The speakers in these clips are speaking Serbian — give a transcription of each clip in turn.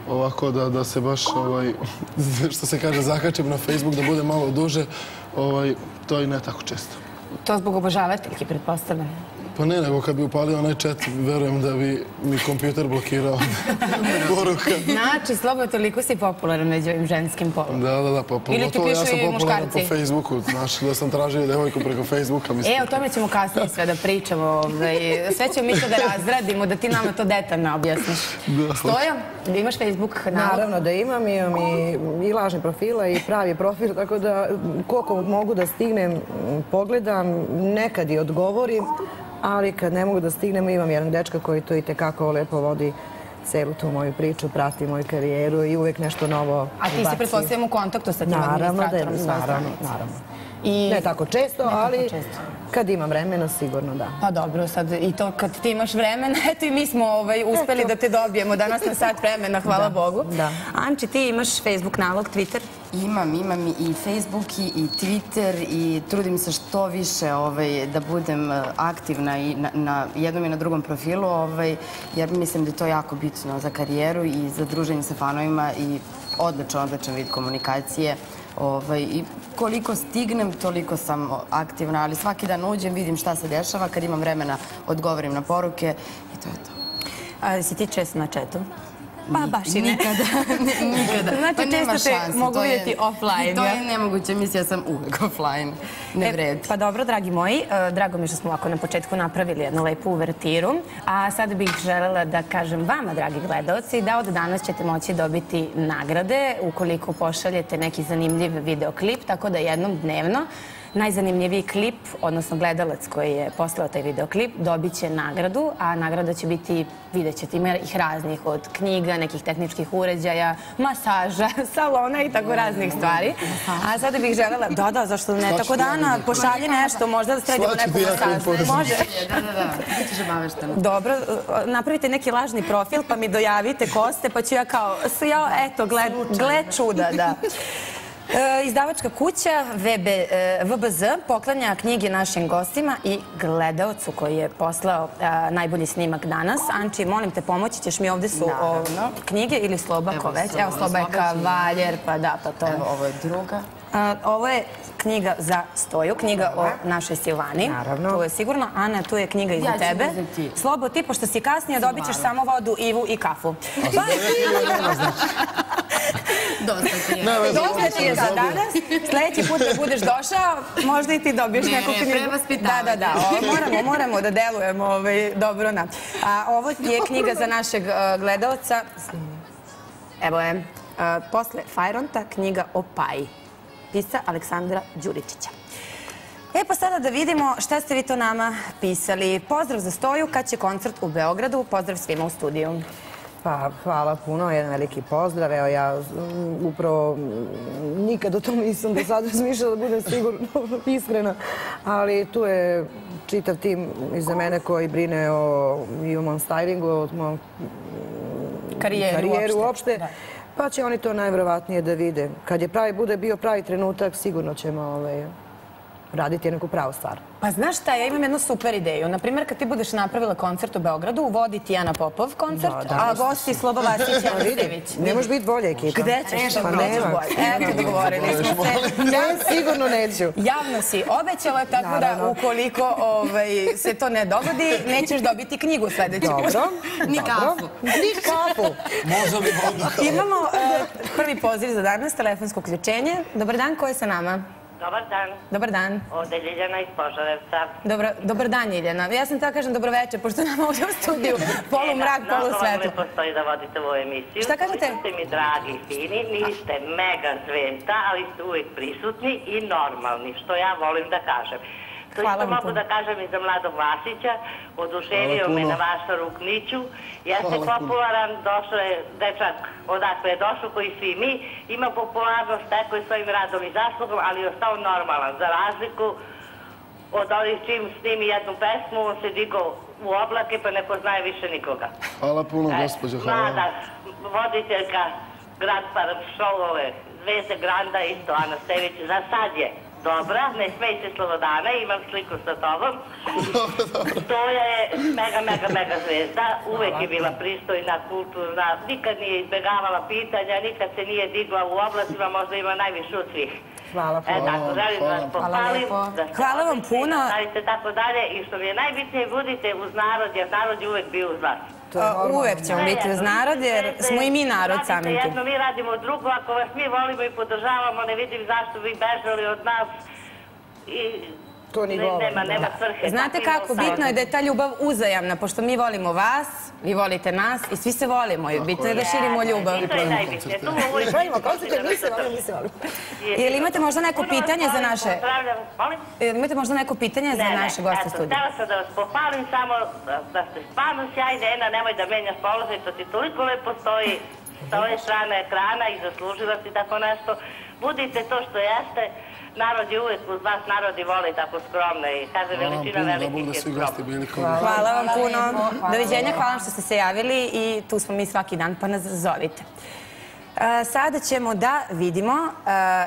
ovako da se baš, što se kaže, zakačem na Facebook, da bude malo duže, to i ne tako često. To zbog obožavateljki, pretpostavljam. Pa ne, nego kad bi upalio onaj chat, verujem da bi mi kompjuter blokirao poruka. Znači, Slobo, toliko si popularan među ovim ženskim polom. Da, pa pogotovo ja sam popularan po Facebooku. Znaš, da sam tražio devojku preko Facebooka. O tome ćemo kasnije sve da pričamo. Sve ćemo mi to da razradimo, da ti nama to detaljno objasniš. Stoja, da imaš Facebook nalog? Naravno da imam i lažni profila i pravi profil, tako da koliko mogu da stignem, pogledam, nekad i odgovorim, ali kad ne mogu da stignem, imam jedan dečka koji to i tekako lepo vodi celu tu moju priču, prati moju karijeru i uvek nešto novo baci. A ti si pretpostavljam u kontaktu sa tim administratorom svoje stranice? Naravno. Ne tako često, ali kad imam vremena, sigurno da. Pa dobro, sad i to kad ti imaš vremena, eto i mi smo uspeli da te dobijemo danas na sat vremena, hvala Bogu. Anči, ti imaš Facebook nalog, Twitter? Imam i Facebook i Twitter i trudim se što više da budem aktivna i na jednom i na drugom profilu, jer mislim da je to jako bitno za karijeru i za druženje sa fanovima i odličan vid komunikacije. I koliko stignem, toliko sam aktivna, ali svaki dan uđem, vidim šta se dešava, kad imam vremena odgovorim na poruke i to je to. A si ti često na chatu? Pa baš i ne. Nikada. Znači često te mogu vidjeti offline. To je nemoguće, mislim, ja sam uvek offline. Ne vredi. Pa dobro, dragi moji, drago mi je što smo ovako na početku napravili jednu lepu uvertiru, a sada bih želela da kažem vama, dragi gledalci, da od danas ćete moći dobiti nagrade ukoliko pošaljete neki zanimljiv videoklip, tako da jednom dnevno najzanimljiviji klip, odnosno gledalac koji je poslao taj videoklip, dobit će nagradu, a nagrada će biti, vidjet ćete, ima ih raznih, od knjiga, nekih tehničkih uređaja, masaža, salona i tako raznih stvari. A sada bih želela, da, zašto ne, tako da Ana pošalji nešto, možda da sredimo neku masažu. Može? Da, bićeš obaveštena. Dobro, napravite neki lažni profil, pa mi dojavite ko ste, pa ću ja kao, eto, gle čuda, da. Izdavačka kuća VBZ poklanja knjige našim gostima i gledaocu koji je poslao najbolji snimak danas. Anči, molim te, pomoći ćeš mi, ovdje su knjige ili Sloba, ko već? Evo, Sloba je kavaljer, pa da, pa to je. Evo, ovo je druga. Ovo je knjiga za Stoju, knjiga o našoj Silvani. Naravno. Tu je sigurno. Ana, tu je knjiga i za tebe. Ja ću uzeti. Slobo, ti, pošto si kasnije, dobit ćeš samo vodu, Ivu i kafu. Dosta ti je za danas. Sljedeći put da budeš došao, možda i ti dobiješ neku knjigu. Prevaspitavanje. Da. Moramo da delujemo dobro. Ovo je knjiga za našeg gledalca. Evo je. Posle Fajronta, knjiga o Paji. Pisca Aleksandra Đuričića. Pa sada da vidimo šta ste vi to nama pisali. Pozdrav za Stoju, kad će koncert u Beogradu. Pozdrav svima u studiju. Pa, hvala puno, jedan veliki pozdrav. Evo, ja upravo nikad o tom nisam do sada razmišljala, da budem sigurno iskrena. Ali tu je čitav tim iza mene koji brine i o mom stylingu, o mom karijeru uopšte. Pa će oni to najverovatnije da vide. Kad bude bio pravi trenutak, sigurno ćemo raditi neku pravu stvar. Pa znaš šta, ja imam jednu super ideju. Naprimjer, kad ti budeš napravila koncert u Beogradu, vodi Tijana Popov koncert, a gosti Sloba Vasić i Ana Stević. Ne može biti bolja ekipa. Gde ćeš? Pa nema. Eto, dogovorili smo se. Ne, sigurno neću. Javno si obećala, tako da ukoliko se to ne dogodi, nećeš dobiti knjigu sljedeći put. Dobro. Ni kafu. Ni kafu. Možda bi vodu. Imamo prvi poziv za danas, telefonsko uključenje. Dobar dan, ko je sa nama? Dobar dan. Dobar dan. Ovdje je Ljiljana iz Požarevca. Dobar dan, Ljiljana. Ja sam tako kažem dobro večer, pošto nam ovdje u studiju polumrak, polusvetlo. Mnogo vam lepo stoji da vodite ovu emisiju. Šta kažete? Vi ste mi dragi, fini, niste mega zventa, ali ste uvijek prisutni i normalni, što ja volim da kažem. To isto mogu da kažem i za Mladog Vasića, oduševio me na Vašaru Kniću. Jeste popularan, došao je dečak odakle je došao, koji svi mi, ima popularnost tako i svojim radom i zaslugom, ali je ostao normalan, za razliku od ovih čim snimi jednu pesmu, on se digao u oblake pa ne poznaje više nikoga. Hvala puno, gospođo, hvala. Mlada voditeljka Grand Park Show-ove, Zvezde Granda, isto Ana Stević, za sad je dobra, ne smej se Slobodana, imam sliku sa tobom. To je mega zvezda, uvek je bila pristojna, kulturna, nikad nije izbegavala pitanja, nikad se nije digla u oblastima, možda ima najviše od svih. Hvala. Tako, želim da vas pohvalim, da ste Hvala vam puno. radite tako dalje i što mi je najbitnije, budite uz narod, jer narod je uvek bio uz vas. Uvek ćemo biti uz narod, jer smo i mi narod samim tim. Radite jedno, mi radimo drugo, ako vas mi volimo i podržavamo, ne vidim zašto bi bežali od nas i nema svrhe. Znate kako, bitno je da je ta ljubav uzajamna, pošto mi volimo vas, vi volite nas i svi se volimo. Bitno je da širimo ljubav. To je najbitnije. Pravimo koncerte, mi se volimo. Ili imate možda neko pitanje za naše... Imate možda neko pitanje za naše goste studije? Htela sam da vas pohvalim samo da ste stvarno sjajne. Ena, nemoj da menjaš položaj, to ti toliko lepo stoji sa ove strane ekrana i zaslužila si tako nešto. Budite to što jeste. Narod je uvek uz vas, narod i voli tako skromno i kaže veličina velikih je skromno. Hvala vam puno. Doviđenja, hvala vam što ste se javili i tu smo mi svaki dan, pa nas zovite. Sada ćemo da vidimo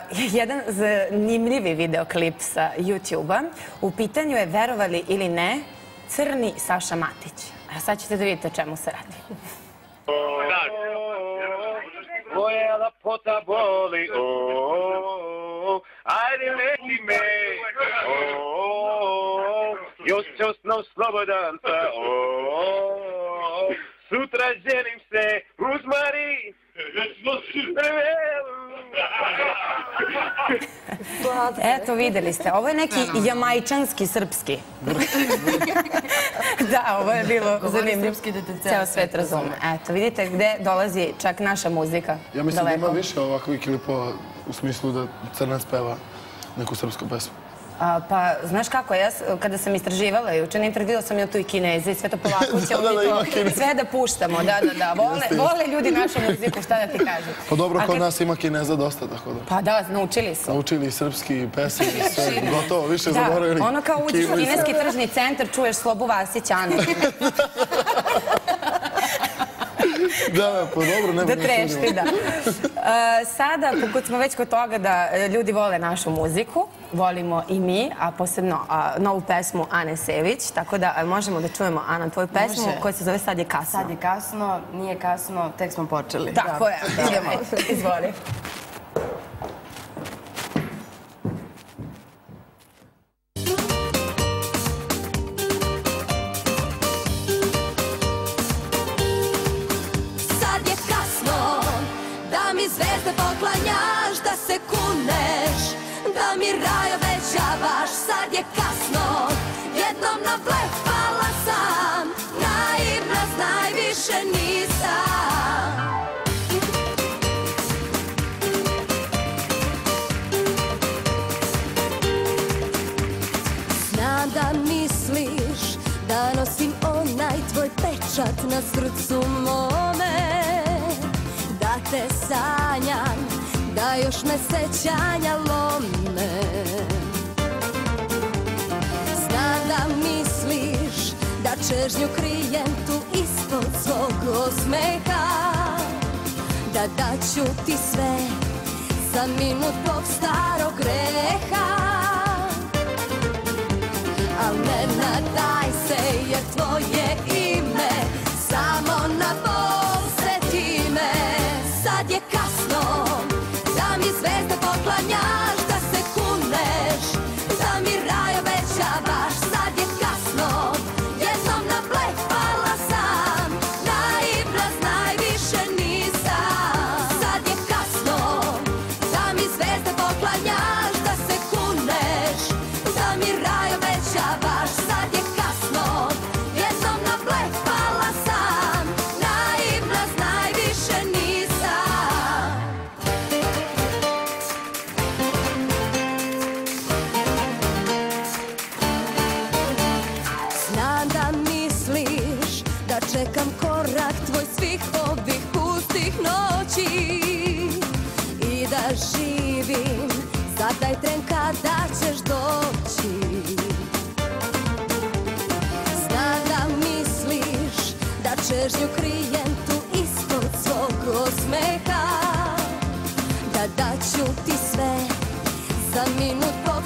jedan zanimljivi videoklip sa YouTube-a. U pitanju je, verovali ili ne, crni Saša Matić. A sad ćete da vidite o čemu se radi. Tvoja lapota boli, ajde leti me, još se osnov slobodan sa, sutra ženim se, uzmari, Eto, videli ste. Ovo je neki jamajčanski srpski. Da, ovo je bilo zanimljivo. Ceo svet razume. Eto, vidite gde dolazi čak naša muzika. Ja mislim da ima više ovakvih klipova u smislu da Crnac peva neku srpsku pesmu. Pa, znaš kako, ja kada sam istraživala juče na intervju sam ja tu i Kineze i sve to polako ćemo mi to sve da puštamo, da. Vole ljudi našu muziku, šta da ti kažem. Pa dobro, kod nas ima Kineza dosta, tako da. Pa da, naučili su. Naučili i srpski pesmi i sve, gotovo, više zaboravili. Da, ono kao uđeš u kineski tržni centar, čuješ Slobu Vasića, Anu. Da, pa dobro, nema da trešti, da. Sada, pokud smo već kod toga da ljudi vole našu muziku, volimo i mi, a posebno novu pesmu Ane Sević, tako da možemo da čujemo, Ana, tvoju pesmu koja se zove Sad je kasno. Sad je kasno, nije kasno, tek smo počeli. Tako je, idemo, izvoli. Zvezde poklanjaš, da se kuneš, da mi raj obećavaš. Sad je kasno, jednom na blef pala sam, naivna, znaj, više nisam. Znam da misliš da nosim onaj tvoj pečat na srcu mome, da te sanjam, da još me sećanja lome. Znam da misliš da čežnju krijem tu ispod svog osmeha, da daću ti sve za minut tog starog greha. Al ne nadaj se, jer tvoje ime samo na posjeti me. Sad je kasno, da mi zvezde poklanjaš, da se kuneš, da mi raj obećavaš. Sad je kasno, jednom na blef pala sam, naivna, znaj, više nisam. Sad je kasno, da mi zvezde poklanjaš, da se kuneš, da mi raj obećavaš. Sad je kasno, jednom na blef pala sam, naivna, znaj, više nisam. Znam da misliš da čekam korak tvoj svih ovih pustih noći i da živim za taj tren kada ćeš doći. Znam da misliš da čežnju krijem tu ispod svog osmeha, da daću ti sve za minut tog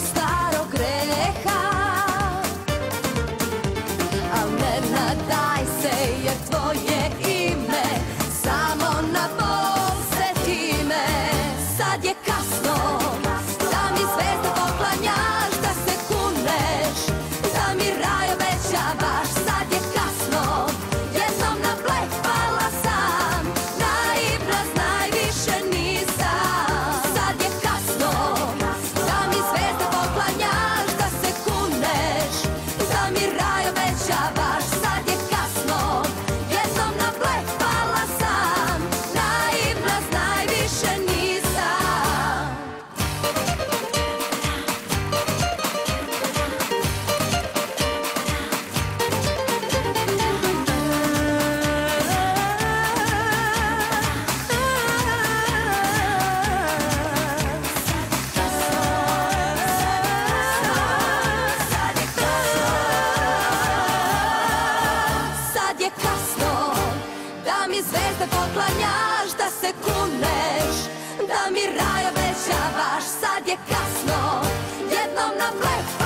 obećavaš, sad je kasno, jednom na blef